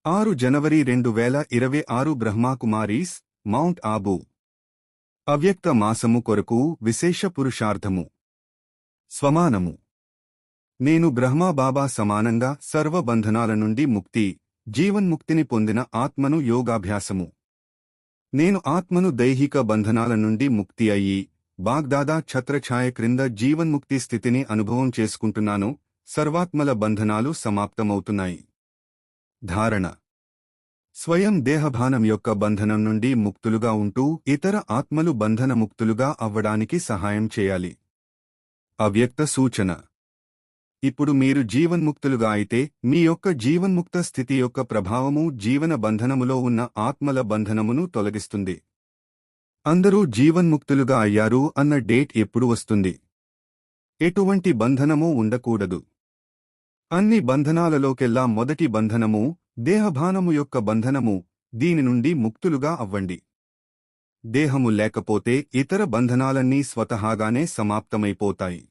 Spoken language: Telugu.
6 జనవరి 2026 బ్రహ్మాకుమారీస్ మౌంట్ ఆబూ అవ్యక్త మాసము కొరకు విశేష పురుషార్థము స్వమానము నేను బ్రహ్మాబాబా సమానంగా సర్వ బంధనాల నుండి ముక్తి జీవన్ముక్తిని పొందిన ఆత్మను యోగాభ్యాసము నేను ఆత్మను దైహిక బంధనాల నుండి ముక్తి అయ్యి బాగ్దాదా ఛత్రఛాయ క్రింద జీవన్ముక్తి స్థితిని అనుభవం చేసుకుంటున్నాను. సర్వాత్మల బంధనాలు సమాప్తమవుతున్నాయి. ధారణ: స్వయం దేహభానం యొక్క బంధనం నుండి ముక్తులుగా ఉంటూ ఇతర ఆత్మలు బంధనముక్తులుగా అవ్వడానికి సహాయం చేయాలి. అవ్యక్త సూచన: ఇప్పుడు మీరు జీవన్ముక్తులుగా అయితే మీ యొక్క జీవన్ముక్త స్థితి యొక్క ప్రభావము జీవన బంధనములో ఉన్న ఆత్మల బంధనమును తొలగిస్తుంది. అందరూ జీవన్ముక్తులుగా అయ్యారు అన్న డేట్ ఎప్పుడు వస్తుంది? ఎటువంటి బంధనమూ ఉండకూడదు. అన్ని బంధనాలలోకెల్లా మొదటి బంధనము దేహభానము యొక్క బంధనము. దీని నుండి ముక్తులుగా అవ్వండి. దేహము లేకపోతే ఇతర బంధనాలన్నీ స్వతహాగానే సమాప్తమైపోతాయి.